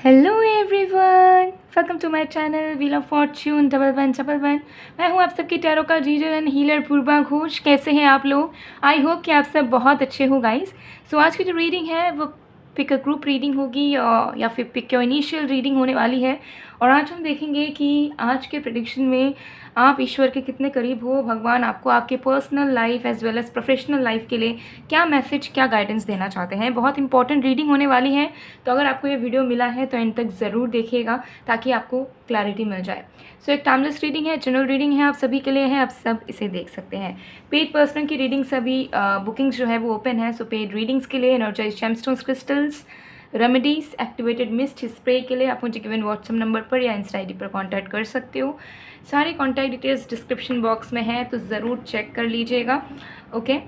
Hello everyone, welcome to my channel wheel of fortune double one. मैं हूँ आप सबकी टैरो का reader and healer Purva Ghosh. कैसे हैं आप लोग? आई होप कि आप सब बहुत अच्छे हो गाइस। सो आज की जो रीडिंग है वो पिक अ ग्रुप रीडिंग होगी या फिर पिक योर इनिशियल रीडिंग होने वाली है। और आज हम देखेंगे कि आज के प्रेडिक्शन में आप ईश्वर के कितने करीब हो, भगवान आपको आपके personal life as well as professional life के लिए क्या मैसेज, क्या गाइडेंस देना चाहते हैं। बहुत इंपॉर्टेंट रीडिंग होने वाली है, तो अगर आपको ये वीडियो मिला है तो एंड तक ज़रूर देखिएगा ताकि आपको क्लैरिटी मिल जाए। सो एक टाइमलेस रीडिंग है, जनरल रीडिंग है, आप सभी के लिए है, आप सब इसे देख सकते हैं। पेड पर्सन की रीडिंग सभी बुकिंग्स जो है वो ओपन है। सो पेड रीडिंग्स के लिए energise gemstones, crystals, remedies, activated mist, spray के लिए आप मुझे गिवन व्हाट्सएप नंबर पर या इंस्टा आईडी पर कांटेक्ट कर सकते हो। सारी कांटेक्ट डिटेल्स डिस्क्रिप्शन बॉक्स में है, तो ज़रूर चेक कर लीजिएगा। ओके,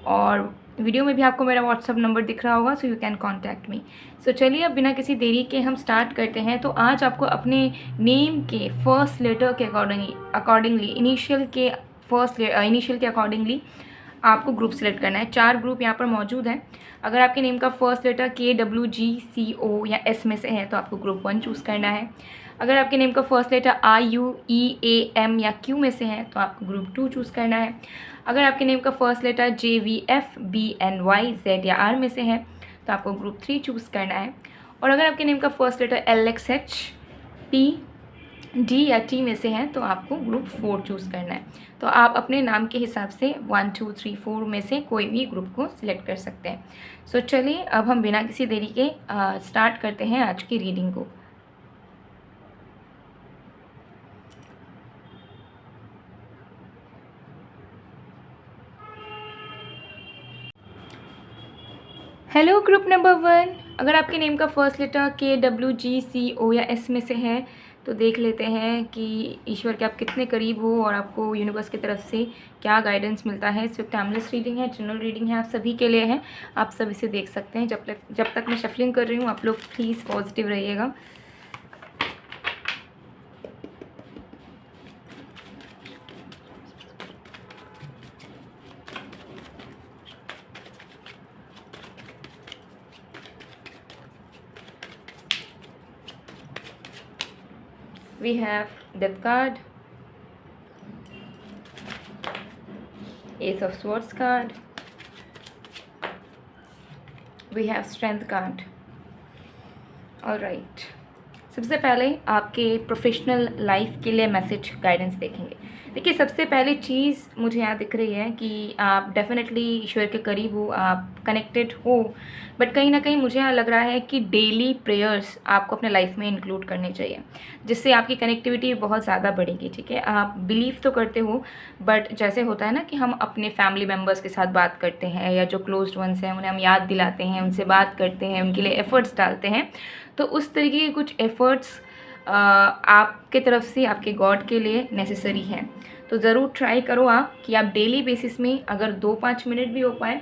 और वीडियो में भी आपको मेरा व्हाट्सअप नंबर दिख रहा होगा, so you can contact me. So चलिए अब बिना किसी देरी के हम स्टार्ट करते हैं। तो आज आपको अपने नेम के फर्स्ट लेटर के अकॉर्डिंगली इनिशियल के अकॉर्डिंगली आपको ग्रुप सेलेक्ट करना है। 4 ग्रुप यहाँ पर मौजूद हैं। अगर आपके नेम का फर्स्ट लेटर KWGCO या S में से है तो आपको ग्रुप 1 चूज़ करना है। अगर आपके नेम का फर्स्ट लेटर IUEAM या Q में से है तो आपको ग्रुप 2 चूज़ करना है। अगर आपके नेम का फर्स्ट लेटर JVFBNYZ या R में से है तो आपको ग्रुप 3 चूज़ करना है। और अगर आपके नेम का फर्स्ट लेटर LXHPD या T में से है तो आपको ग्रुप 4 चूज़ करना है। तो आप अपने नाम के हिसाब से 1 2 3 4 में से कोई भी ग्रुप को सिलेक्ट कर सकते हैं। सो चलिए अब हम बिना किसी देरी के स्टार्ट करते हैं आज की रीडिंग को। हेलो ग्रुप नंबर 1, अगर आपके नेम का फर्स्ट लेटर KWGCO या S में से है तो देख लेते हैं कि ईश्वर के आप कितने करीब हो और आपको यूनिवर्स की तरफ से क्या गाइडेंस मिलता है। इस वक्त टाइमलेस रीडिंग है, जनरल रीडिंग है, आप सभी के लिए है, आप सब इसे देख सकते हैं। जब तक मैं शफलिंग कर रही हूँ आप लोग प्लीज़ पॉजिटिव रहिएगा। We have Death card, Ace of Swords card, we have Strength card. Alright, सबसे पहले आपके प्रोफेशनल लाइफ के लिए मैसेज गाइडेंस देखेंगे। देखिए, सबसे पहली चीज़ मुझे यहाँ दिख रही है कि आप डेफिनेटली ईश्वर के करीब हो, आप कनेक्टेड हो, बट कहीं ना कहीं मुझे यहाँ लग रहा है कि डेली प्रेयर्स आपको अपने लाइफ में इंक्लूड करने चाहिए, जिससे आपकी कनेक्टिविटी बहुत ज़्यादा बढ़ेगी। ठीक है, आप बिलीव तो करते हो, बट जैसे होता है ना कि हम अपने फैमिली मेम्बर्स के साथ बात करते हैं या जो क्लोज्ड वंस हैं उन्हें हम याद दिलाते हैं, उनसे बात करते हैं, उनके लिए एफ़र्ट्स डालते हैं, तो उस तरीके के कुछ एफ़र्ट्स आपके तरफ से आपके गॉड के लिए नेसेसरी है। तो ज़रूर ट्राई करो आप कि आप डेली बेसिस में अगर 2-5 मिनट भी हो पाए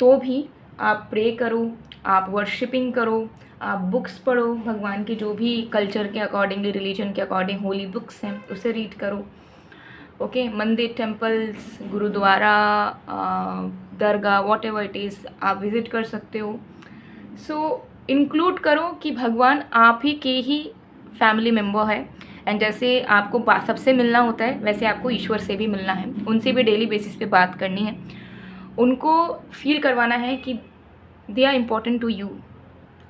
तो भी आप प्रे करो, आप वर्शिपिंग करो, आप बुक्स पढ़ो, भगवान की जो भी कल्चर के अकॉर्डिंगली, रिलीजन के अकॉर्डिंग होली बुक्स हैं उसे रीड करो। ओके, मंदिर, temples, gurdwara, dargah, whatever it is, आप विज़िट कर सकते हो। सो इंक्लूड करो कि भगवान आप ही के ही फैमिली मेम्बर है, एंड जैसे आपको सबसे मिलना होता है वैसे आपको ईश्वर से भी मिलना है, उनसे भी डेली बेसिस पे बात करनी है, उनको फील करवाना है कि they are important to you.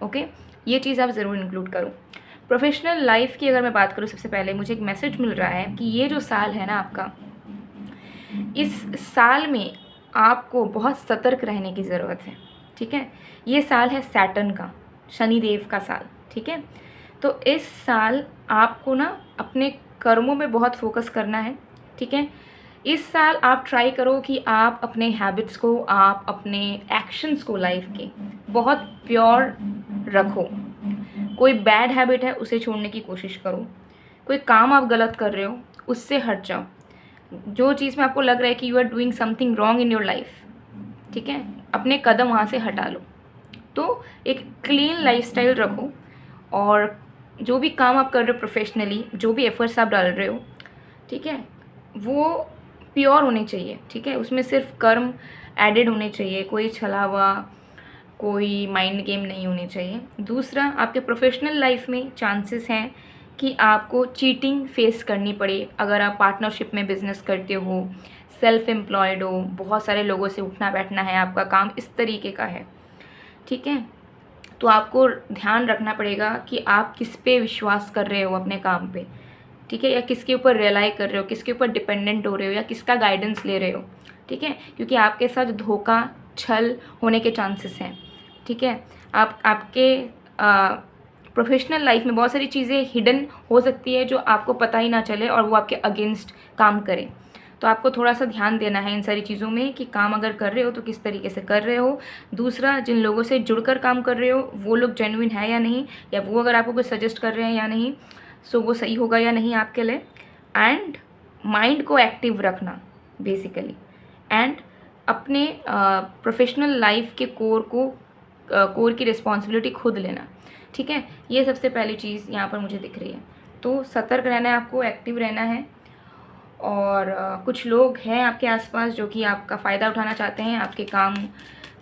Okay, ये चीज़ आप ज़रूर इंक्लूड करो। प्रोफेशनल लाइफ की अगर मैं बात करूँ, सबसे पहले मुझे एक मैसेज मिल रहा है कि ये जो साल है ना आपका, इस साल में आपको बहुत सतर्क रहने की ज़रूरत है। ठीक है, ये साल है सैटर्न का, शनिदेव का साल। ठीक है, तो इस साल आपको ना अपने कर्मों में बहुत फोकस करना है। ठीक है, इस साल आप ट्राई करो कि आप अपने हैबिट्स को, आप अपने एक्शंस को लाइफ के बहुत प्योर रखो। कोई बैड हैबिट है उसे छोड़ने की कोशिश करो, कोई काम आप गलत कर रहे हो उससे हट जाओ, जो चीज़ में आपको लग रहा है कि you are doing something wrong in your life, ठीक है, अपने कदम वहाँ से हटा लो। तो एक क्लीन लाइफस्टाइल रखो, और जो भी काम आप कर रहे हो प्रोफेशनली, जो भी एफर्ट्स आप डाल रहे हो, ठीक है, वो प्योर होने चाहिए। ठीक है, उसमें सिर्फ कर्म एडेड होने चाहिए, कोई छलावा, कोई माइंड गेम नहीं होनी चाहिए। दूसरा, आपके प्रोफेशनल लाइफ में चांसेस हैं कि आपको चीटिंग फेस करनी पड़े। अगर आप पार्टनरशिप में बिज़नेस करते हो, सेल्फ एम्प्लॉयड हो, बहुत सारे लोगों से उठना बैठना है, आपका काम इस तरीके का है, ठीक है, तो आपको ध्यान रखना पड़ेगा कि आप किस पे विश्वास कर रहे हो अपने काम पे, ठीक है, या किसके ऊपर रिलाई कर रहे हो, किसके ऊपर डिपेंडेंट हो रहे हो, या किसका गाइडेंस ले रहे हो, ठीक है, क्योंकि आपके साथ धोखा, छल होने के चांसेस हैं, ठीक है। आपके प्रोफेशनल लाइफ में बहुत सारी चीज़ें हिडन हो सकती है जो आपको पता ही ना चले और वो आपके अगेंस्ट काम करे। तो आपको थोड़ा सा ध्यान देना है इन सारी चीज़ों में कि काम अगर कर रहे हो तो किस तरीके से कर रहे हो। दूसरा, जिन लोगों से जुड़कर काम कर रहे हो वो लोग जेन्युइन है या नहीं, या वो अगर आपको कुछ सजेस्ट कर रहे हैं या नहीं, सो वो सही होगा या नहीं आपके लिए। एंड माइंड को एक्टिव रखना बेसिकली, एंड अपने प्रोफेशनल लाइफ के कोर की रिस्पॉन्सिबिलिटी खुद लेना, ठीक है। ये सबसे पहली चीज़ यहाँ पर मुझे दिख रही है। तो सतर्क रहना है आपको, एक्टिव रहना है। और कुछ लोग हैं आपके आसपास जो कि आपका फ़ायदा उठाना चाहते हैं, आपके काम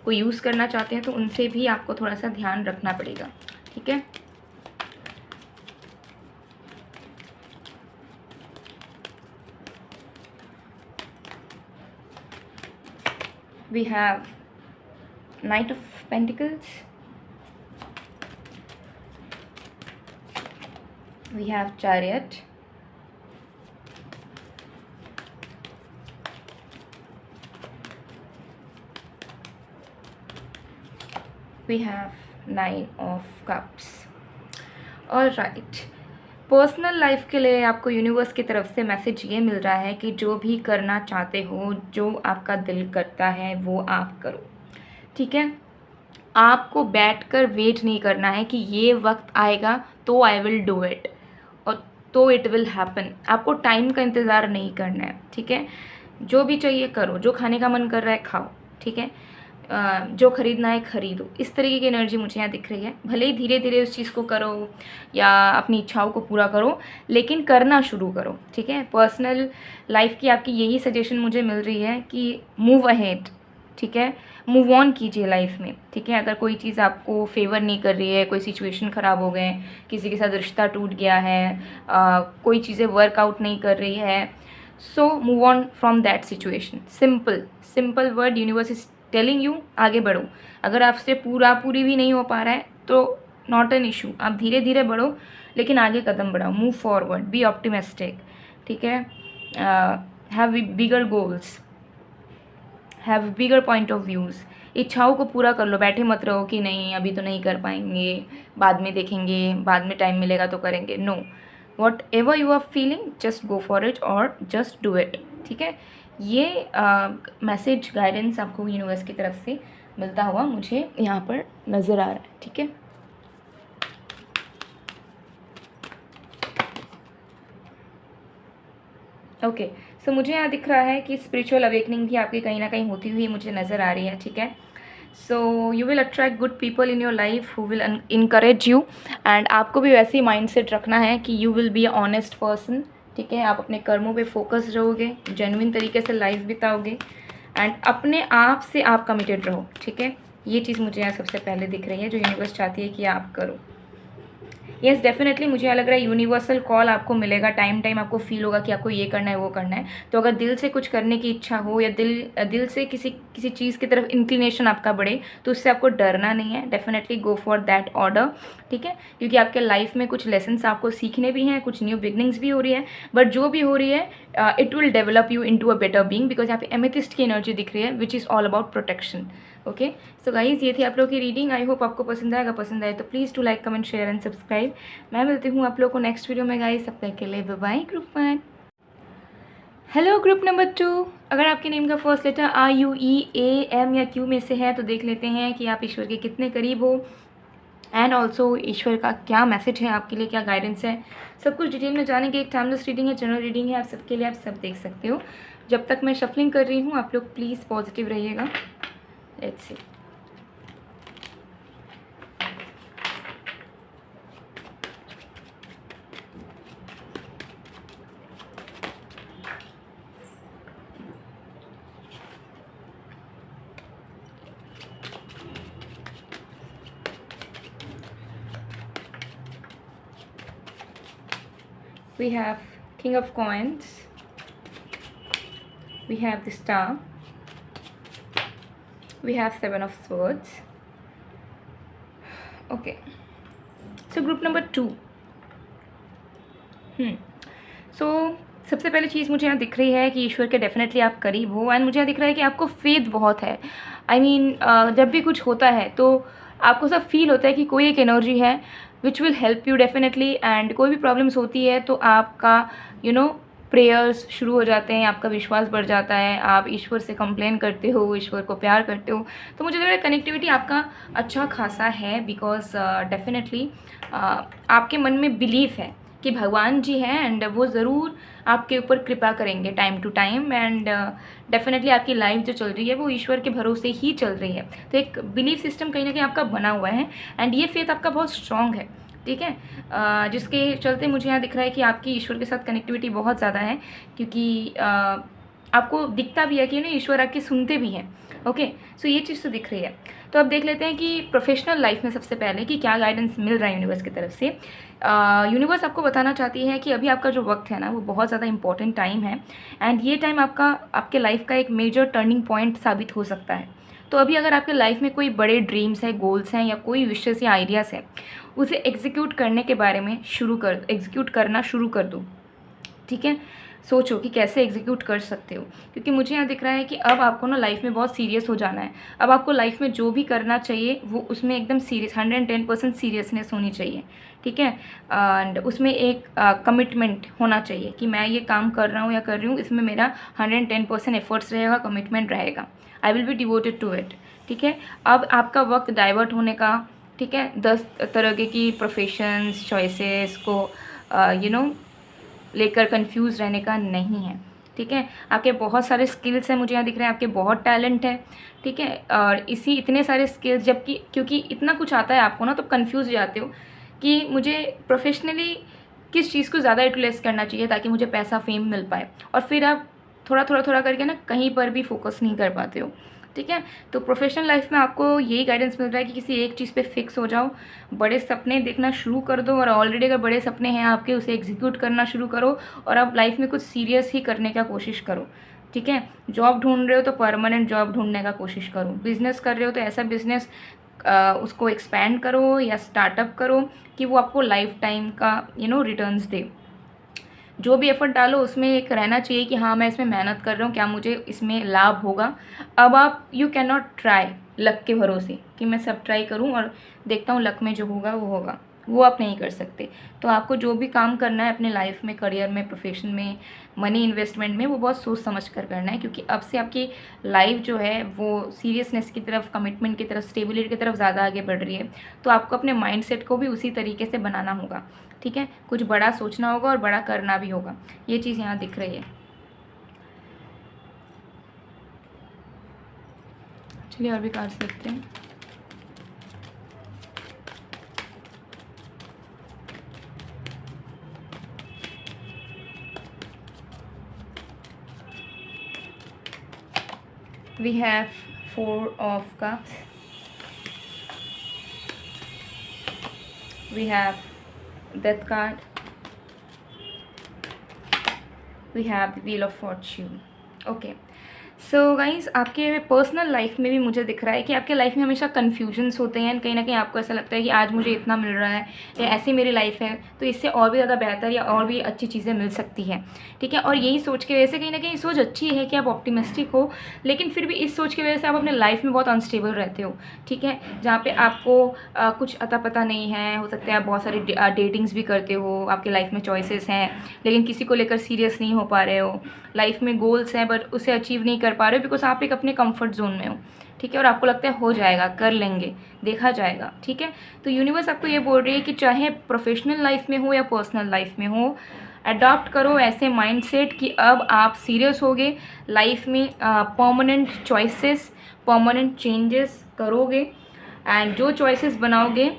को यूज़ करना चाहते हैं, तो उनसे भी आपको थोड़ा सा ध्यान रखना पड़ेगा, ठीक है। We have Knight of Pentacles, we have Chariot, we have Nine of Cups। Alright, personal life के लिए आपको यूनिवर्स की तरफ से मैसेज ये मिल रहा है कि जो भी करना चाहते हो, जो आपका दिल करता है वो आप करो, ठीक है। आपको बैठकर वेट नहीं करना है कि ये वक्त आएगा तो आई विल डू इट और तो इट विल हैपन। आपको टाइम का इंतज़ार नहीं करना है, ठीक है। जो भी चाहिए करो, जो खाने का मन कर रहा है खाओ, ठीक है, जो ख़रीदना है ख़रीदो। इस तरीके की एनर्जी मुझे यहाँ दिख रही है। भले ही धीरे धीरे उस चीज़ को करो या अपनी इच्छाओं को पूरा करो, लेकिन करना शुरू करो, ठीक है। पर्सनल लाइफ की आपकी यही सजेशन मुझे मिल रही है कि मूव अहेड, ठीक है, मूव ऑन कीजिए लाइफ में, ठीक है। अगर कोई चीज़ आपको फेवर नहीं कर रही है, कोई सिचुएशन ख़राब हो गए, किसी के साथ रिश्ता टूट गया है, कोई चीज़ें वर्कआउट नहीं कर रही है, so move on from that situation. Simple word universe is telling you, आगे बढ़ो। अगर आपसे पूरी भी नहीं हो पा रहा है तो नॉट एन इशू, आप धीरे धीरे बढ़ो लेकिन आगे कदम बढ़ाओ, मूव फॉरवर्ड, बी ऑप्टिमिस्टिक, ठीक है। Have bigger goals, have bigger point of views. इच्छाओं को पूरा कर लो, बैठे मत रहो कि नहीं अभी तो नहीं कर पाएंगे, बाद में देखेंगे, बाद में टाइम मिलेगा तो करेंगे। No, whatever you are feeling just go for it और जस्ट डू इट, ठीक है। ये मैसेज गाइडेंस आपको यूनिवर्स की तरफ से मिलता हुआ मुझे यहाँ पर नज़र आ रहा है, ठीक है। ओके, सो मुझे यहाँ दिख रहा है कि स्पिरिचुअल अवेकनिंग भी आपकी कहीं ना कहीं होती हुई मुझे नज़र आ रही है, ठीक है। So you will attract good people in your life who will encourage you, and आपको भी वैसे ही माइंड सेट रखना है कि you will be a honest person, ठीक है। आप अपने कर्मों पे फोकस रहोगे, जेन्युइन तरीके से लाइफ बिताओगे, एंड अपने आप से आप कमिटेड रहो, ठीक है। ये चीज़ मुझे यहाँ सबसे पहले दिख रही है जो यूनिवर्स चाहती है कि आप करो। येस, डेफिनेटली मुझे यहाँ लग रहा है यूनिवर्सल कॉल आपको मिलेगा, टाइम आपको फील होगा कि आपको ये करना है वो करना है। तो अगर दिल से कुछ करने की इच्छा हो या दिल से किसी चीज़ की तरफ इंक्लिनेशन आपका बढ़े तो उससे आपको डरना नहीं है, definitely go for that order, ठीक है। क्योंकि आपके लाइफ में कुछ लेसन्स आपको सीखने भी हैं, कुछ न्यू बिगनिंग्स भी हो रही है, बट जो भी हो रही है it will develop you into a better being, because यहाँ पे एमेथिस्ट की एनर्जी दिख रही है which is all about protection. Okay, so guys ये थी आप लोगों की रीडिंग। आई होप आपको पसंद आएगा, पसंद आए तो please to like comment share and subscribe. मैं मिलती हूँ आप लोगों को नेक्स्ट वीडियो में गाइज, तब तक के लिए bye bye group 1। Hello group number 2, अगर आपके नेम का फर्स्ट लेटर RUEAM या Q में से है तो देख लेते हैं कि आप ईश्वर के कितने करीब हो, एंड ऑल्सो ईश्वर का क्या मैसेज है आपके लिए, क्या गाइडेंस है, सब कुछ डिटेल में जाने की एक टाइमलेस रीडिंग है, जनरल रीडिंग है, आप सबके लिए, आप सब देख सकते हो। जब तक मैं शफलिंग कर रही हूँ आप लोग प्लीज़ पॉजिटिव रहिएगा। Let's see. we have King of Coins, we have the Star, we have Seven of Swords. Okay, so group number 2. सो सबसे पहली चीज़ मुझे यहाँ दिख रही है कि ईश्वर के डेफिनेटली आप करीब हो, एंड मुझे यहाँ दिख रहा है कि आपको फेथ बहुत है. आई मीन जब भी कुछ होता है तो आपको सब फील होता है कि कोई एक एनर्जी है which will help you definitely. And कोई भी प्रॉब्लम्स होती है तो आपका प्रेयर्स शुरू हो जाते हैं, आपका विश्वास बढ़ जाता है, आप ईश्वर से कंप्लेन करते हो, ईश्वर को प्यार करते हो. तो मुझे लग रहा है कनेक्टिविटी आपका अच्छा खासा है, बिकॉज डेफिनेटली आपके मन में बिलीफ है कि भगवान जी हैं एंड वो ज़रूर आपके ऊपर कृपा करेंगे time to time. And definitely आपकी लाइफ जो चल रही है वो ईश्वर के भरोसे ही चल रही है. तो एक बिलीफ सिस्टम कहीं ना कहीं आपका बना हुआ है, एंड ये फेथ आपका बहुत स्ट्रॉन्ग है. ठीक है, जिसके चलते मुझे यहाँ दिख रहा है कि आपकी ईश्वर के साथ कनेक्टिविटी बहुत ज़्यादा है, क्योंकि आपको दिखता भी है कि ईश्वर आपकी सुनते भी हैं. ओके, सो ये चीज़ तो दिख रही है. तो अब देख लेते हैं कि प्रोफेशनल लाइफ में सबसे पहले कि क्या गाइडेंस मिल रहा है यूनिवर्स की तरफ से. यूनिवर्स आपको बताना चाहती है कि अभी आपका जो वक्त है ना वो बहुत ज़्यादा इंपॉर्टेंट टाइम है, एंड ये टाइम आपके लाइफ का एक मेजर टर्निंग पॉइंट साबित हो सकता है. तो अभी अगर आपके लाइफ में कोई बड़े ड्रीम्स हैं, गोल्स हैं, या कोई विशेष या आइडियाज़ है, उसे एग्जीक्यूट करने के बारे में एग्जीक्यूट करना शुरू कर दो. ठीक है, सोचो कि कैसे एग्जीक्यूट कर सकते हो, क्योंकि मुझे यहाँ दिख रहा है कि अब आपको ना लाइफ में बहुत सीरियस हो जाना है. अब आपको लाइफ में जो भी करना चाहिए वो उसमें एकदम सीरियस 110% सीरियसनेस होनी चाहिए. ठीक है, एंड उसमें एक कमिटमेंट होना चाहिए कि मैं ये काम कर रहा हूँ या कर रही हूँ, इसमें मेरा 110% एफर्ट्स रहेगा, कमिटमेंट रहेगा, I will be devoted to it. ठीक है, अब आपका वक्त डाइवर्ट होने का, ठीक है, 10 तरह की प्रोफेशंस चॉइसेस को लेकर कंफ्यूज रहने का नहीं है. ठीक है, आपके बहुत सारे स्किल्स हैं, मुझे यहाँ दिख रहे हैं आपके बहुत टैलेंट है. ठीक है, और इतने सारे स्किल्स जबकि क्योंकि इतना कुछ आता है आपको ना, तो कंफ्यूज हो जाते हो कि मुझे प्रोफेशनली किस चीज़ को ज़्यादा यूटिलाइज करना चाहिए ताकि मुझे पैसा फेम मिल पाए, और फिर आप थोड़ा करके ना कहीं पर भी फोकस नहीं कर पाते हो. ठीक है, तो प्रोफेशनल लाइफ में आपको यही गाइडेंस मिल रहा है कि किसी एक चीज़ पे फिक्स हो जाओ, बड़े सपने देखना शुरू कर दो, और ऑलरेडी अगर बड़े सपने हैं आपके उसे एग्जीक्यूट करना शुरू करो, और अब लाइफ में कुछ सीरियस ही करने का कोशिश करो. ठीक है, जॉब ढूंढ रहे हो तो परमानेंट जॉब ढूंढने का कोशिश करो. बिजनेस कर रहे हो तो ऐसा बिजनेस उसको एक्सपैंड करो या स्टार्टअप करो कि वो आपको लाइफ टाइम का रिटर्न्स दे. जो भी एफर्ट डालो उसमें एक रहना चाहिए कि हाँ मैं इसमें मेहनत कर रहा हूँ, क्या मुझे इसमें लाभ होगा. अब आप you can not try luck के भरोसे कि मैं सब ट्राई करूँ और देखता हूँ लक में जो होगा वो होगा, वो आप नहीं कर सकते. तो आपको जो भी काम करना है अपने लाइफ में, करियर में, प्रोफेशन में, मनी इन्वेस्टमेंट में, वो बहुत सोच समझ कर करना है, क्योंकि अब से आपकी लाइफ जो है वो सीरियसनेस की तरफ, कमिटमेंट की तरफ, स्टेबिलिटी की तरफ ज़्यादा आगे बढ़ रही है. तो आपको अपने माइंडसेट को भी उसी तरीके से बनाना होगा. ठीक है, कुछ बड़ा सोचना होगा और बड़ा करना भी होगा. ये चीज़ यहाँ दिख रही है. चलिए और भी कार्ड्स देखते हैं. We have 4 of Cups. We have Death card. We have the Wheel of Fortune. Okay. So guys आपके पर्सनल लाइफ में भी मुझे दिख रहा है कि आपके लाइफ में हमेशा कन्फ्यूजन्स होते हैं, कहीं ना कहीं आपको ऐसा लगता है कि आज मुझे इतना मिल रहा है या ऐसी मेरी लाइफ है तो इससे और भी ज़्यादा बेहतर या और भी अच्छी चीज़ें मिल सकती हैं. ठीक है, और यही सोच की वजह से कहीं ना कहीं सोच अच्छी है कि आप ऑप्टिमिस्टिक हो, लेकिन फिर भी इस सोच की वजह से आप अपने लाइफ में बहुत अनस्टेबल रहते हो. ठीक है, जहाँ पे आपको कुछ अता पता नहीं है, हो सकता है आप बहुत सारी डेटिंग्स भी करते हो, आपके लाइफ में चॉइसेस हैं लेकिन किसी को लेकर सीरियस नहीं हो पा रहे हो, लाइफ में गोल्स हैं बट उसे अचीव नहीं कर पा रहे हो बिकॉज आप एक अपने कंफर्ट जोन में हो. ठीक है, और आपको लगता है हो जाएगा, कर लेंगे, देखा जाएगा. ठीक है, तो यूनिवर्स आपको ये बोल रही है कि चाहे प्रोफेशनल लाइफ में हो या पर्सनल लाइफ में हो, अडॉप्ट करो ऐसे माइंडसेट कि अब आप सीरियस होगे, लाइफ में परमानेंट चॉइसेस, परमानेंट चेंजेस करोगे, एंड जो चॉइसेस बनाओगे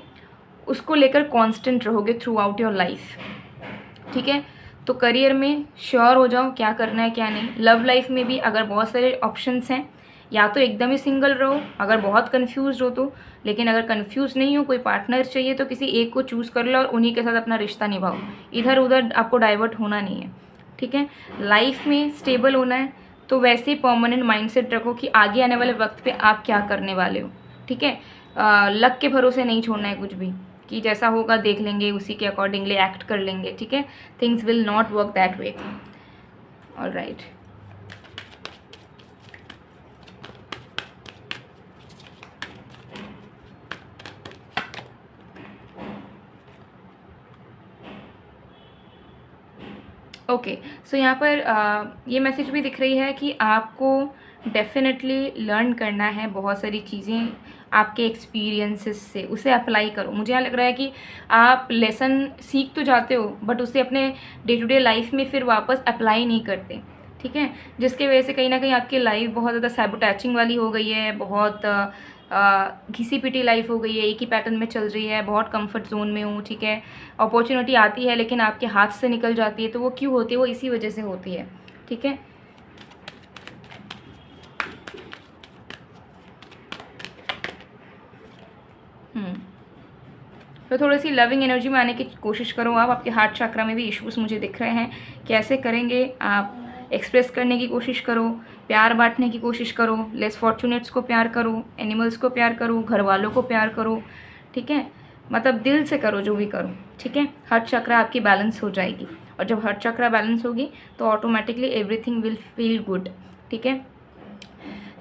उसको लेकर कांस्टेंट रहोगे थ्रू आउट योर लाइफ. ठीक है, तो करियर में श्योर हो जाओ क्या करना है क्या नहीं. लव लाइफ में भी अगर बहुत सारे ऑप्शंस हैं या तो एकदम ही सिंगल रहो अगर बहुत कन्फ्यूज हो तो, लेकिन अगर कन्फ्यूज़ नहीं हो, कोई पार्टनर चाहिए तो किसी एक को चूज़ कर लो और उन्हीं के साथ अपना रिश्ता निभाओ, इधर उधर आपको डाइवर्ट होना नहीं है, ठीक है। लाइफ में स्टेबल होना है तो वैसे ही परमानेंट माइंडसेट रखो कि आगे आने वाले वक्त पे आप क्या करने वाले हो, ठीक है। लक के भरोसे नहीं छोड़ना है कुछ भी, कि जैसा होगा देख लेंगे, उसी के अकॉर्डिंगली एक्ट कर लेंगे, ठीक है। Things will not work that way. All right, okay. So यहाँ पर ये मैसेज भी दिख रही है कि आपको डेफिनेटली लर्न करना है बहुत सारी चीज़ें आपके एक्सपीरियंसेस से, उसे अप्लाई करो। मुझे यहाँ लग रहा है कि आप लेसन सीख तो जाते हो बट उसे अपने डे टू डे लाइफ में फिर वापस अप्लाई नहीं करते, ठीक है। जिसके वजह से कहीं ना कहीं आपकी लाइफ बहुत ज़्यादा सैबोटैचिंग वाली हो गई है, बहुत घिसी पिटी लाइफ हो गई है, एक ही पैटर्न में चल रही है, बहुत कंफर्ट जोन में हूँ, ठीक है। अपॉर्चुनिटी आती है लेकिन आपके हाथ से निकल जाती है, तो वो क्यों होती है? वो इसी वजह से होती है, ठीक है। तो थोड़ी सी लविंग एनर्जी में आने की कोशिश करो आप। आपके हार्ट चक्रा में भी इश्यूज मुझे दिख रहे हैं, कैसे करेंगे आप? एक्सप्रेस करने की कोशिश करो, प्यार बांटने की कोशिश करो, लेस फॉर्चुनेट्स को प्यार करो, एनिमल्स को प्यार करो, घर वालों को प्यार करो, ठीक है। मतलब दिल से करो जो भी करो, ठीक है। हार्ट चक्रा आपकी बैलेंस हो जाएगी, और जब हार्ट चक्रा बैलेंस होगी तो automatically everything will feel good, ठीक है।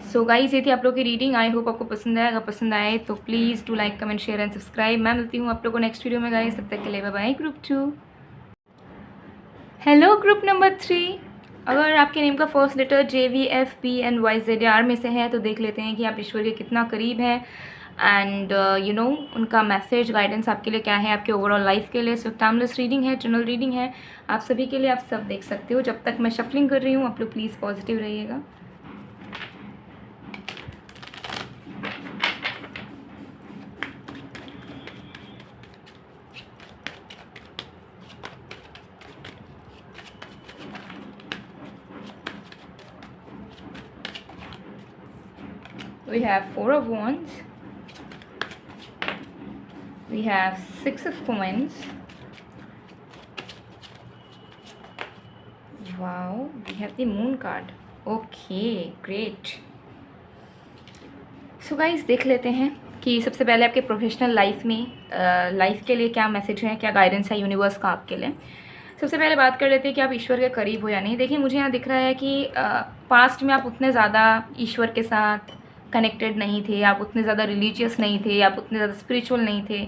सो गाइस, ये थी आप लोग की रीडिंग। आई होप आपको पसंद आया। अगर पसंद आए तो please do like, comment, share and subscribe. मैं मिलती हूँ आप लोग को नेक्स्ट वीडियो में गाइस, तब तक के लिए bye bye. Group 2, hello group number 3। अगर आपके नेम का फर्स्ट लेटर JVFPNYZR में से है तो देख लेते हैं कि आप ईश्वर के कितना करीब हैं, एंड यू नो उनका मैसेज गाइडेंस आपके लिए क्या है, आपके ओवरऑल लाइफ के लिए। सिर्फ टाइमलेस रीडिंग है, जनरल रीडिंग है आप सभी के लिए, आप सब देख सकते हो। जब तक मैं शफलिंग कर रही हूँ आप लोग प्लीज़ पॉजिटिव रहिएगा। We have 4 of Wands, we have 6 of Coins, wow, we have the Moon card. Okay, great. So guys, देख लेते हैं कि सबसे पहले आपके प्रोफेशनल लाइफ में लाइफ के लिए क्या मैसेज है, क्या गाइडेंस है यूनिवर्स का आपके लिए। सबसे पहले बात कर लेते हैं कि आप ईश्वर के करीब हो या नहीं। देखिए, मुझे यहाँ दिख रहा है कि पास्ट में आप उतने ज़्यादा ईश्वर के साथ कनेक्टेड नहीं थे, आप उतने ज़्यादा रिलीजियस नहीं थे, आप उतने ज़्यादा स्पिरिचुअल नहीं थे।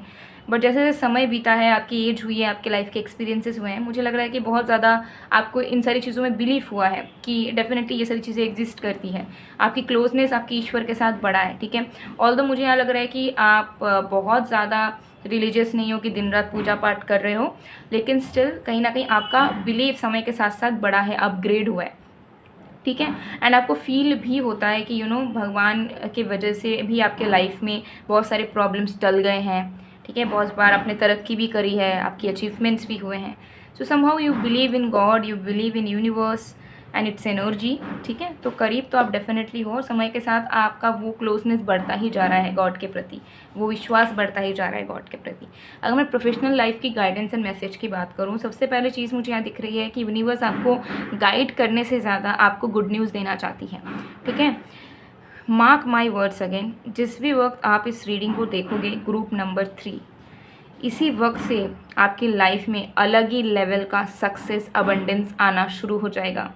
बट जैसे जैसे समय बीता है, आपकी एज हुई है, आपके लाइफ के एक्सपीरियंसेस हुए हैं, मुझे लग रहा है कि बहुत ज़्यादा आपको इन सारी चीज़ों में बिलीफ हुआ है कि डेफिनेटली ये सारी चीज़ें एग्जिस्ट करती हैं। आपकी क्लोजनेस आपकी ईश्वर के साथ बढ़ा है, ठीक है। ऑल्दो मुझे यहाँ लग रहा है कि आप बहुत ज़्यादा रिलीजियस नहीं हो कि दिन रात पूजा पाठ कर रहे हो, लेकिन स्टिल कहीं ना कहीं आपका बिलीव समय के साथ साथ बढ़ा है, अपग्रेड हुआ है, ठीक है। एंड आपको फील भी होता है कि भगवान के वजह से भी आपके लाइफ में बहुत सारे प्रॉब्लम्स टल गए हैं, ठीक है। बहुत बार आपने तरक्की भी करी है, आपकी अचीवमेंट्स भी हुए हैं। सो somehow you believe in God, you believe in universe and it's energy, ठीक है। तो करीब तो आप डेफिनेटली हो, समय के साथ आपका वो क्लोजनेस बढ़ता ही जा रहा है गॉड के प्रति, वो विश्वास बढ़ता ही जा रहा है गॉड के प्रति। अगर मैं प्रोफेशनल लाइफ की गाइडेंस एंड मैसेज की बात करूँ, सबसे पहले चीज़ मुझे यहाँ दिख रही है कि यूनिवर्स आपको गाइड करने से ज़्यादा आपको गुड न्यूज़ देना चाहती है, ठीक है। मार्क माई वर्ड्स अगेन, जिस भी वक्त आप इस रीडिंग को देखोगे, ग्रुप नंबर 3, इसी वक्त से आपकी लाइफ में अलग ही लेवल का सक्सेस, अबंडेंस आना शुरू हो जाएगा।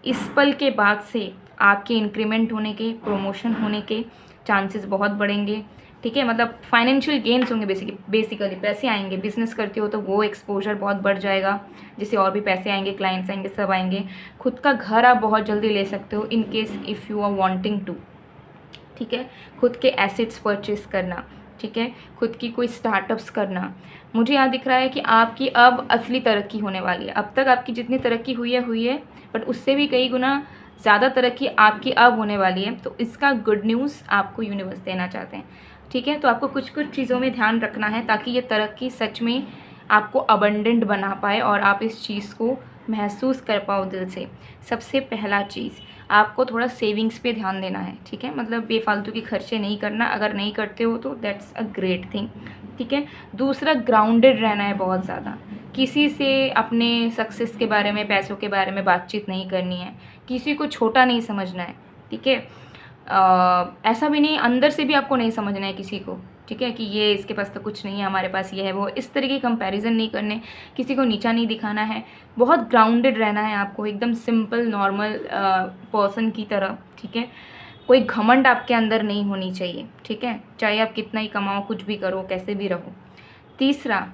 इस पल के बाद से आपके इंक्रीमेंट होने के, प्रमोशन होने के चांसेस बहुत बढ़ेंगे, ठीक है। मतलब फाइनेंशियल गेन्स होंगे, बेसिकली पैसे आएंगे। बिजनेस करते हो तो वो एक्सपोजर बहुत बढ़ जाएगा, जिससे और भी पैसे आएंगे, क्लाइंट्स आएंगे, सब आएंगे। खुद का घर आप बहुत जल्दी ले सकते हो in case if you are wanting to, ठीक है। खुद के एसेट्स परचेस करना, ठीक है। खुद की कोई स्टार्टअप्स करना। मुझे यहाँ दिख रहा है कि आपकी अब असली तरक्की होने वाली है। अब तक आपकी जितनी तरक्की हुई है बट उससे भी कई गुना ज़्यादा तरक्की आपकी अब होने वाली है। तो इसका गुड न्यूज़ आपको यूनिवर्स देना चाहते हैं, ठीक है। तो आपको कुछ कुछ चीज़ों में ध्यान रखना है ताकि ये तरक्की सच में आपको अबंडेंट बना पाए और आप इस चीज़ को महसूस कर पाओ दिल से। सबसे पहला चीज़, आपको थोड़ा सेविंग्स पे ध्यान देना है, ठीक है। मतलब बेफालतू के खर्चे नहीं करना, अगर नहीं करते हो तो दैट्स अ ग्रेट थिंग, ठीक है। दूसरा, ग्राउंडेड रहना है बहुत ज़्यादा। किसी से अपने सक्सेस के बारे में, पैसों के बारे में बातचीत नहीं करनी है, किसी को छोटा नहीं समझना है, ठीक है। ऐसा भी नहीं, अंदर से भी आपको नहीं समझना है किसी को, ठीक है, कि ये इसके पास तो कुछ नहीं है, हमारे पास ये है वो, इस तरह की कंपैरिजन नहीं करने, किसी को नीचा नहीं दिखाना है। बहुत ग्राउंडेड रहना है आपको, एकदम सिंपल नॉर्मल पर्सन की तरह, ठीक है। कोई घमंड आपके अंदर नहीं होनी चाहिए, ठीक है, चाहे आप कितना ही कमाओ, कुछ भी करो, कैसे भी रहो। तीसरा,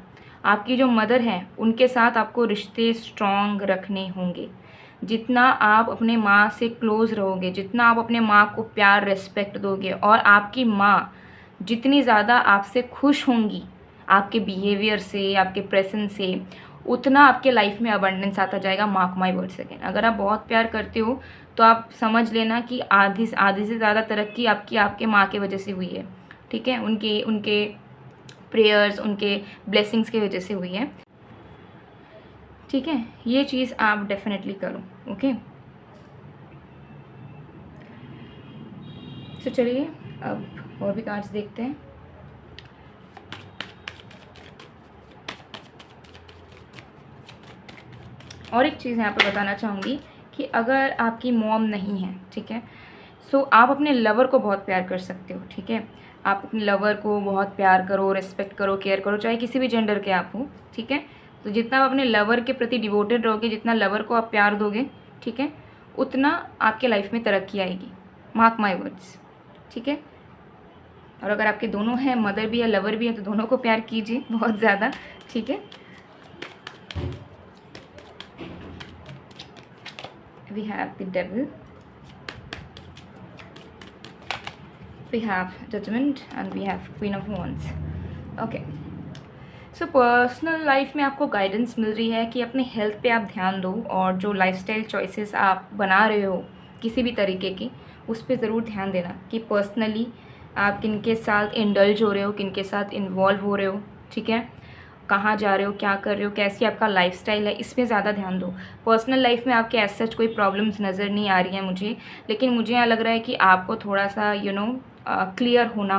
आपकी जो मदर है उनके साथ आपको रिश्ते स्ट्रॉन्ग रखने होंगे। जितना आप अपने माँ से क्लोज़ रहोगे, जितना आप अपने माँ को प्यार रिस्पेक्ट दोगे, और आपकी माँ जितनी ज़्यादा आपसे खुश होंगी आपके बिहेवियर से, आपके प्रेजेंस से, उतना आपके लाइफ में अबंडेंस आता जाएगा। Mark my words again. अगर आप बहुत प्यार करते हो तो आप समझ लेना कि आधी से ज़्यादा तरक्की आपके माँ के वजह से हुई है, ठीक है। उनके उनके प्रेयर्स, उनके ब्लेसिंग्स की वजह से हुई है, ठीक है। ये चीज़ आप डेफिनेटली करो, ओके। तो चलिए अब और भी कार्ड्स देखते हैं। और एक चीज़ यहाँ पर बताना चाहूँगी कि अगर आपकी मॉम नहीं है, ठीक है, सो आप अपने लवर को बहुत प्यार कर सकते हो, ठीक है। आप अपने लवर को बहुत प्यार करो, रिस्पेक्ट करो, केयर करो, चाहे किसी भी जेंडर के आप हो, ठीक है। तो जितना आप अपने लवर के प्रति डिवोटेड रहोगे, जितना लवर को आप प्यार दोगे, ठीक है, उतना आपके लाइफ में तरक्की आएगी। मार्क माई वर्ड्स, ठीक है। और अगर आपके दोनों हैं, मदर भी है लवर भी है, तो दोनों को प्यार कीजिए बहुत ज़्यादा, ठीक है। We have the devil, we have judgment and we have queen of wands, okay। So personal life में आपको गाइडेंस मिल रही है कि अपने हेल्थ पे आप ध्यान दो, और जो लाइफस्टाइल चॉइसेस आप बना रहे हो किसी भी तरीके की, उस पर ज़रूर ध्यान देना कि पर्सनली आप किन के साथ इंडल्ज हो रहे हो, किन के साथ इन्वॉल्व हो रहे हो, ठीक है। कहाँ जा रहे हो, क्या कर रहे हो, कैसी आपका लाइफस्टाइल है, इसमें ज़्यादा ध्यान दो। पर्सनल लाइफ में आपके एज सच कोई प्रॉब्लम्स नज़र नहीं आ रही हैं मुझे, लेकिन मुझे यहाँ लग रहा है कि आपको थोड़ा सा क्लियर होना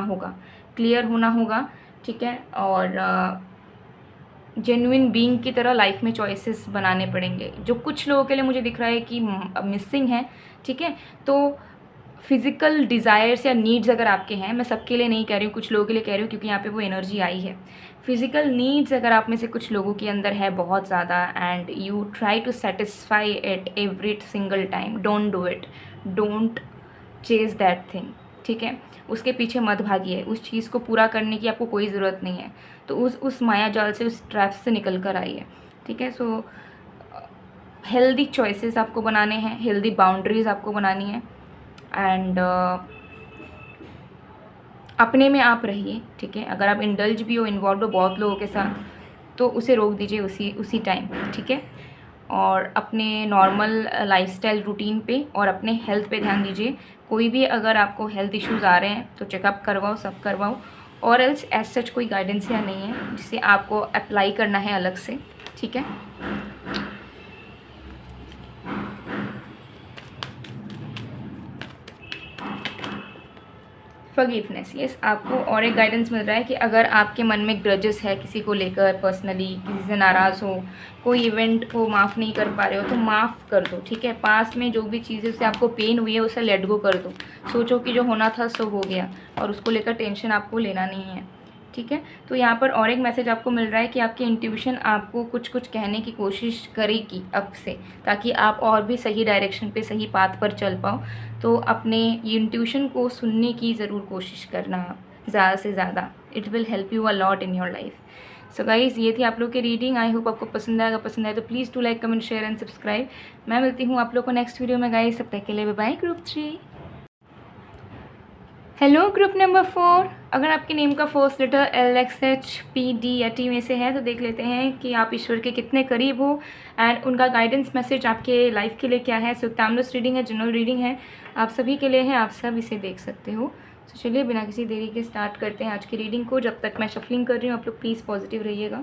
होगा, ठीक है। और जेन्युइन बीइंग की तरह लाइफ में चॉइसेस बनाने पड़ेंगे, जो कुछ लोगों के लिए मुझे दिख रहा है कि मिसिंग है, ठीक है। तो फिज़िकल डिज़ायर्स या नीड्स अगर आपके हैं, मैं सबके लिए नहीं कह रही हूँ, कुछ लोगों के लिए कह रही हूँ, क्योंकि यहाँ पे वो एनर्जी आई है। फिज़िकल नीड्स अगर आप में से कुछ लोगों के अंदर है बहुत ज़्यादा, and you try to satisfy it every single time, don't do it, don't chase that thing, ठीक है। उसके पीछे मत भागिए, उस चीज़ को पूरा करने की आपको कोई ज़रूरत नहीं है। तो उस माया जाल से, उस ट्रैप से निकल कर आइए, ठीक है। सो हेल्दी चॉइसेस आपको बनाने हैं, हेल्दी बाउंड्रीज आपको बनानी है, एंड अपने में आप रहिए, ठीक है। अगर आप इंडल्ज भी हो, इन्वॉल्व हो बहुत लोगों के साथ, तो उसे रोक दीजिए उसी टाइम, ठीक है। और अपने नॉर्मल लाइफस्टाइल रूटीन पे और अपने हेल्थ पे ध्यान दीजिए। कोई भी अगर आपको हेल्थ इश्यूज़ आ रहे हैं तो चेकअप करवाओ, सब करवाओ, और एल्स एज सच कोई गाइडेंस या नहीं है जिसे आपको अप्लाई करना है अलग से, ठीक है। फॉरगिवनेस, यस, आपको और एक गाइडेंस मिल रहा है कि अगर आपके मन में ग्रजेस है किसी को लेकर, पर्सनली किसी से नाराज़ हो, कोई इवेंट को माफ़ नहीं कर पा रहे हो, तो माफ़ कर दो, ठीक है। पास में जो भी चीज़ें उससे आपको पेन हुई है उसे लेट गो कर दो। सोचो कि जो होना था सो हो गया, और उसको लेकर टेंशन आपको लेना नहीं है, ठीक है। तो यहाँ पर और एक मैसेज आपको मिल रहा है कि आपकी इंट्यूशन आपको कुछ कुछ कहने की कोशिश करेगी अब से, ताकि आप और भी सही डायरेक्शन पे, सही पाथ पर चल पाओ। तो अपने इंट्यूशन को सुनने की ज़रूर कोशिश करना ज़्यादा से ज़्यादा, it will help you a lot in your life. So guys, ये थी आप लोग की रीडिंग। आई होप आपको पसंद आएगा, पसंद आए तो please to like, comment, share and subscribe. मैं मिलती हूँ आप लोग को नेक्स्ट वीडियो में गाइज़, तब तक के लिए bye bye. Group 3, hello group number 4, अगर आपके नेम का फर्स्ट लेटर LXHPD या T में से है तो देख लेते हैं कि आप ईश्वर के कितने करीब हो, एंड उनका गाइडेंस मैसेज आपके लाइफ के लिए क्या है। सो टाइमलेस रीडिंग है, जनरल रीडिंग है, आप सभी के लिए है, आप सब इसे देख सकते हो। तो चलिए बिना किसी देरी के स्टार्ट करते हैं आज की रीडिंग को। जब तक मैं शफलिंग कर रही हूँ आप लोग प्लीज़ पॉजिटिव रहिएगा।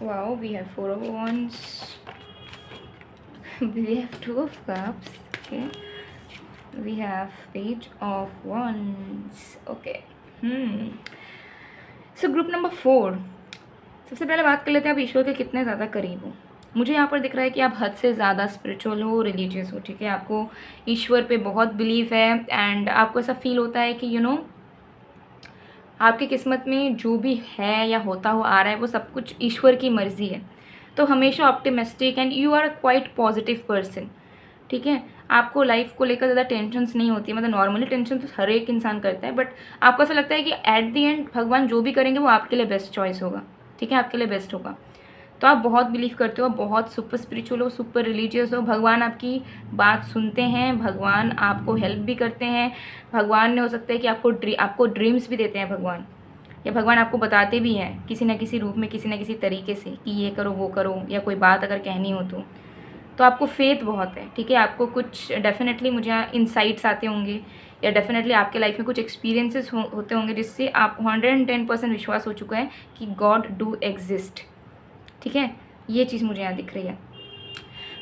Wow, we have Four of Wands. We have Two of Cups. Okay. We have Page of Wands. Okay. So group number 4, सबसे पहले बात कर लेते हैं आप ईश्वर के कितने ज़्यादा करीब हो। मुझे यहाँ पर दिख रहा है कि आप हद से ज़्यादा स्पिरिचुअल हो, रिलीजियस हो, ठीक है। आपको ईश्वर पे बहुत बिलीव है एंड आपको ऐसा फील होता है कि आपकी किस्मत में जो भी है या होता हुआ आ रहा है वो सब कुछ ईश्वर की मर्ज़ी है। तो हमेशा optimistic and you are quite positive person, ठीक है। आपको लाइफ को लेकर ज़्यादा टेंशन्स नहीं होती, मतलब नॉर्मली टेंशन तो हर एक इंसान करता है, बट आपको ऐसा लगता है कि एट द एंड भगवान जो भी करेंगे वो आपके लिए बेस्ट चॉइस होगा, ठीक है, आपके लिए बेस्ट होगा। तो आप बहुत बिलीव करते हो, बहुत सुपर स्पिरिचुअल हो, सुपर रिलीजियस हो, भगवान आपकी बात सुनते हैं, भगवान आपको हेल्प भी करते हैं। भगवान ने हो सकता है कि आपको ड्रीम्स भी देते हैं भगवान, या भगवान आपको बताते भी हैं किसी न किसी रूप में, किसी न किसी तरीके से कि ये करो वो करो, या कोई बात अगर कहनी हो तो आपको फेथ बहुत है, ठीक है। आपको कुछ डेफिनेटली मुझे यहाँ इंसाइट्स आते होंगे, या डेफिनेटली आपके लाइफ में कुछ एक्सपीरियंसेस होते होंगे जिससे आप 110% विश्वास हो चुका है कि गॉड डू एग्जिस्ट, ठीक है। ये चीज़ मुझे यहाँ दिख रही है।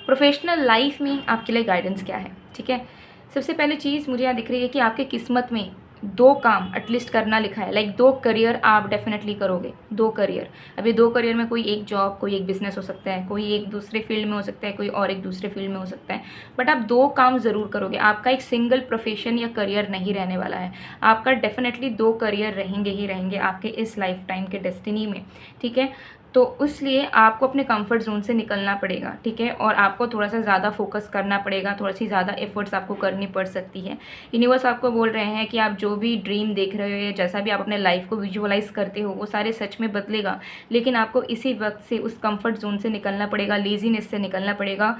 प्रोफेशनल लाइफ में आपके लिए गाइडेंस क्या है, ठीक है। सबसे पहले चीज़ मुझे यहाँ दिख रही है कि आपके किस्मत में 2 काम एटलीस्ट करना लिखा है, लाइक 2 करियर आप डेफिनेटली करोगे, 2 करियर। अभी 2 करियर में कोई एक जॉब, कोई एक बिजनेस हो सकता है, कोई एक दूसरे फील्ड में हो सकता है, कोई और एक दूसरे फील्ड में हो सकता है, बट आप 2 काम ज़रूर करोगे। आपका एक सिंगल प्रोफेशन या करियर नहीं रहने वाला है, आपका डेफिनेटली 2 करियर रहेंगे ही रहेंगे आपके इस लाइफ टाइम के डेस्टिनी में, ठीक है। तो इसलिए आपको अपने कंफर्ट जोन से निकलना पड़ेगा, ठीक है, और आपको थोड़ा सा ज़्यादा फोकस करना पड़ेगा, थोड़ी सी ज़्यादा एफर्ट्स आपको करनी पड़ सकती है। यूनिवर्स आपको बोल रहे हैं कि आप जो भी ड्रीम देख रहे हो या जैसा भी आप अपने लाइफ को विजुअलाइज करते हो वो सारे सच में बदलेगा, लेकिन आपको इसी वक्त से उस कंफर्ट जोन से निकलना पड़ेगा, लेजीनेस से निकलना पड़ेगा।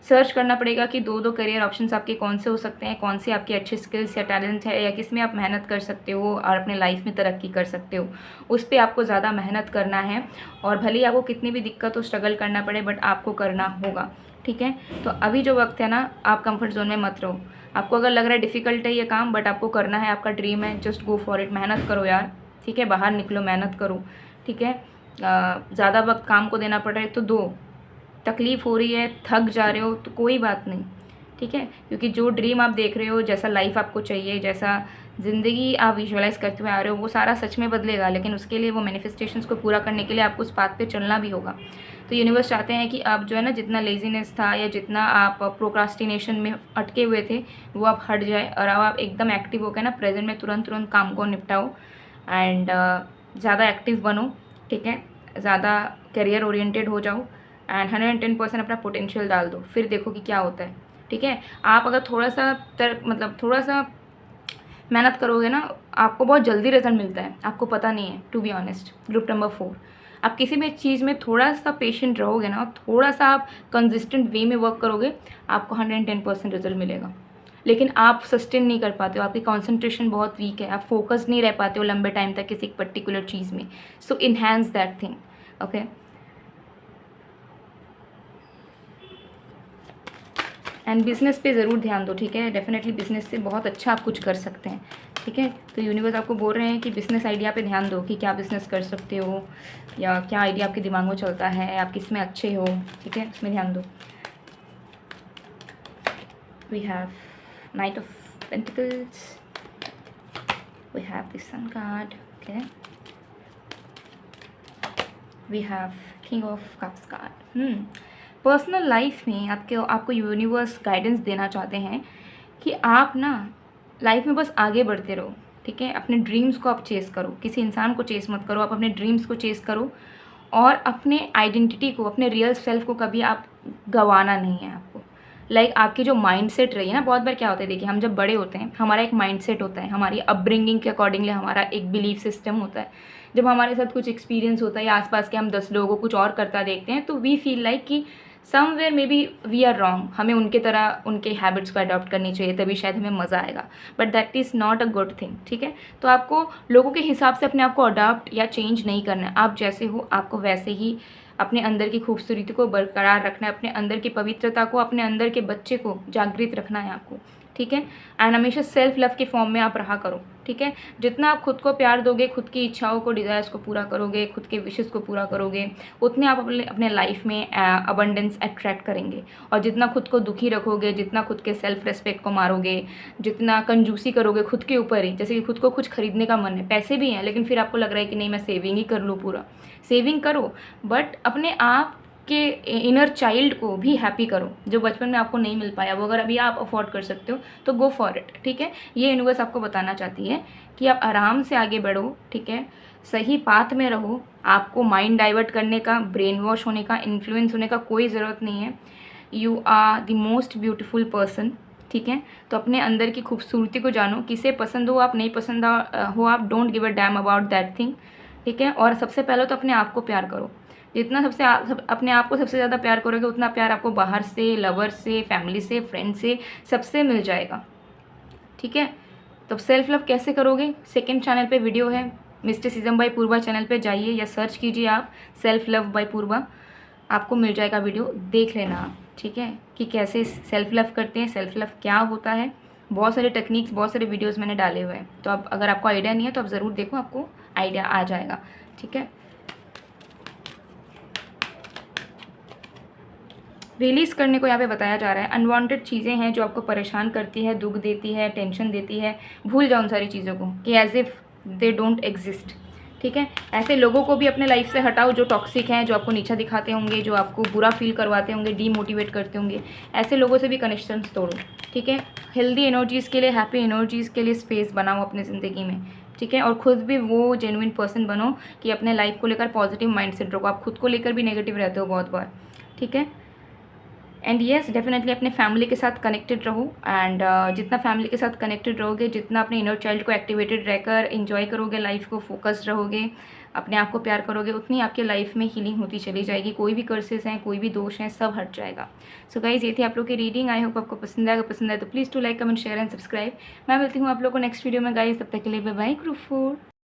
सर्च करना पड़ेगा कि 2 करियर ऑप्शंस आपके कौन से हो सकते हैं, कौन सी आपकी अच्छी स्किल्स या टैलेंट है, या किस में आप मेहनत कर सकते हो और अपने लाइफ में तरक्की कर सकते हो, उस पर आपको ज़्यादा मेहनत करना है। और भले ही आपको कितनी भी दिक्कत हो, स्ट्रगल करना पड़े, बट आपको करना होगा, ठीक है। तो अभी जो वक्त है ना, आप कंफर्ट जोन में मत रहो। आपको अगर लग रहा है डिफ़िकल्ट है ये काम, बट आपको करना है, आपका ड्रीम है, जस्ट गो फॉर इट। मेहनत करो यार, ठीक है, बाहर निकलो, मेहनत करो, ठीक है। ज़्यादा वक्त काम को देना पड़ रहा है तो दो, तकलीफ़ हो रही है, थक जा रहे हो तो कोई बात नहीं, ठीक है, क्योंकि जो ड्रीम आप देख रहे हो, जैसा लाइफ आपको चाहिए, जैसा ज़िंदगी आप विजुअलाइज़ करते हुए आ रहे हो, वो सारा सच में बदलेगा, लेकिन उसके लिए वो मैनिफेस्टेशंस को पूरा करने के लिए आपको उस पाथ पे चलना भी होगा। तो यूनिवर्स चाहते हैं कि आप जो है ना, जितना लेजीनेस था या जितना आप प्रोक्रास्टिनेशन में अटके हुए थे वो आप हट जाए, और अब आप एकदम एक्टिव होकर ना प्रेजेंट में तुरंत काम को निपटाओ एंड ज़्यादा एक्टिव बनो, ठीक है, ज़्यादा करियर ओरिएंटेड हो जाओ एंड 110% अपना पोटेंशियल डाल दो, फिर देखो कि क्या होता है, ठीक है। आप अगर थोड़ा सा मेहनत करोगे ना, आपको बहुत जल्दी रिजल्ट मिलता है, आपको पता नहीं है, to be honest. Group number 4, आप किसी भी चीज़ में थोड़ा सा पेशेंट रहोगे ना, थोड़ा सा आप कंसिस्टेंट वे में वर्क करोगे, आपको 110% रिजल्ट मिलेगा। लेकिन आप सस्टेन नहीं कर पाते हो, आपकी कॉन्सेंट्रेशन बहुत वीक है, आप फोकस नहीं रह पाते हो लंबे टाइम तक किसी एक पर्टिकुलर चीज़ में। So enhance that thing, okay. And business पे ज़रूर ध्यान दो, ठीक है। डेफिनेटली बिजनेस से बहुत अच्छा आप कुछ कर सकते हैं, ठीक है। तो यूनिवर्स आपको बोल रहे हैं कि बिज़नेस आइडिया पे ध्यान दो कि क्या बिज़नेस कर सकते हो, या क्या आइडिया आपके दिमाग में चलता है, आप किस में अच्छे हो, ठीक है, उसमें ध्यान दो। We have knight of pentacles, we have the sun card, okay, we have king of cups card. Personal life में आपको यूनिवर्स गाइडेंस देना चाहते हैं कि आप ना लाइफ में बस आगे बढ़ते रहो, ठीक है। अपने ड्रीम्स को आप चेस करो, किसी इंसान को चेस मत करो, आप अपने ड्रीम्स को चेस करो, और अपने आइडेंटिटी को, अपने रियल सेल्फ को कभी आप गंवाना नहीं है आपको। लाइक आपकी जो माइंडसेट रही है ना, बहुत बार क्या होता है, देखिए हम जब बड़े होते हैं हमारा एक माइंडसेट होता है, हमारी अपब्रिंगिंग के अकॉर्डिंगली हमारा एक बिलीफ सिस्टम होता है। जब हमारे साथ कुछ एक्सपीरियंस होता है या आसपास के हम 10 लोगों को कुछ और करता देखते हैं, तो वी फील लाइक कि somewhere maybe we are wrong, हमें उनके तरह उनके हैबिट्स को अडॉप्ट करनी चाहिए, तभी शायद हमें मज़ा आएगा, but that is not a good thing, ठीक है। तो आपको लोगों के हिसाब से अपने आप को अडॉप्ट या चेंज नहीं करना है, आप जैसे हो आपको वैसे ही अपने अंदर की खूबसूरती को बरकरार रखना है, अपने अंदर की पवित्रता को, अपने अंदर के बच्चे को जागृत रखना है आपको, ठीक है। एंड हमेशा सेल्फ लव के फॉर्म में आप रहा करो, ठीक है। जितना आप खुद को प्यार दोगे, खुद की इच्छाओं को, डिज़ायर्स को पूरा करोगे, खुद के विशेस को पूरा करोगे, उतने आप अपने अपने लाइफ में अबंडेंस अट्रैक्ट करेंगे। और जितना खुद को दुखी रखोगे, जितना खुद के सेल्फ रिस्पेक्ट को मारोगे, जितना कंजूसी करोगे खुद के ऊपर ही, जैसे कि खुद को कुछ खरीदने का मन है, पैसे भी हैं लेकिन फिर आपको लग रहा है कि नहीं मैं सेविंग ही कर लूँ, पूरा सेविंग करो, बट अपने आप के इनर चाइल्ड को भी हैप्पी करो, जो बचपन में आपको नहीं मिल पाया, वो अगर अभी आप अफोर्ड कर सकते हो तो गो फॉर इट, ठीक है। ये यूनिवर्स आपको बताना चाहती है कि आप आराम से आगे बढ़ो, ठीक है, सही पाथ में रहो। आपको माइंड डाइवर्ट करने का, ब्रेन वॉश होने का, इन्फ्लुएंस होने का कोई ज़रूरत नहीं है। You are the most beautiful person, ठीक है। तो अपने अंदर की खूबसूरती को जानो, किसे पसंद हो आप, नहीं पसंद हो आप, don't give a damn about that thing, ठीक है। और सबसे पहले तो अपने आप को प्यार करो। जितना अपने आप को सबसे ज़्यादा प्यार करोगे, उतना प्यार आपको बाहर से, लवर से, फैमिली से, फ्रेंड से, सबसे मिल जाएगा, ठीक है। तो सेल्फ लव कैसे करोगे, सेकंड चैनल पे वीडियो है, मिस्टिसिज्म बाय पूर्वा चैनल पे जाइए या सर्च कीजिए आप सेल्फ लव बाय पूर्वा, आपको मिल जाएगा वीडियो, देख लेना आप, ठीक है, कि कैसे सेल्फ लव करते हैं, सेल्फ लव क्या होता है। बहुत सारे टेक्निक्स, बहुत सारे वीडियोस मैंने डाले हुए हैं, तो अब अगर आपको आइडिया नहीं है तो आप ज़रूर देखो, आपको आइडिया आ जाएगा, ठीक है। रिलीज़ करने को यहाँ पे बताया जा रहा है। अनवांटेड चीज़ें हैं जो आपको परेशान करती है, दुख देती है, टेंशन देती है, भूल जाओ उन सारी चीज़ों को कि as if they don't exist, ठीक है। ऐसे लोगों को भी अपने लाइफ से हटाओ जो टॉक्सिक हैं, जो आपको नीचा दिखाते होंगे, जो आपको बुरा फील करवाते होंगे, डीमोटिवेट करते होंगे। ऐसे लोगों से भी कनेक्शंस तोड़ो, ठीक है। हेल्दी एनर्जीज़ के लिए, हैप्पी एनर्जीज़ के लिए स्पेस बनाओ अपनी ज़िंदगी में, ठीक है। और खुद भी वो जेन्युइन पर्सन बनो कि अपने लाइफ को लेकर पॉजिटिव माइंडसेट रखो। आप खुद को लेकर भी नेगेटिव रहते हो बहुत बार, ठीक है। एंड येस, डेफिनेटली अपने फैमिली के साथ कनेक्टेड रहो। एंड जितना फैमिली के साथ कनेक्टेड रहोगे, जितना अपने इनर चाइल्ड को एक्टिवेटेड रहकर एंजॉय करोगे लाइफ को, फोकस्ड रहोगे, अपने आप को प्यार करोगे, उतनी आपके लाइफ में हीलिंग होती चली जाएगी। कोई भी कर्सेस हैं, कोई भी दोष हैं, सब हट जाएगा। सो गाइज, ये थी आप लोग की रीडिंग। आई होप आपको पसंद आएगा। पसंद आए तो please to like, comment, share and subscribe. मैं मिलती हूँ आप लोग को नेक्स्ट वीडियो में गाइज, तब तक के लिए बाय बाय, ग्रुप 4।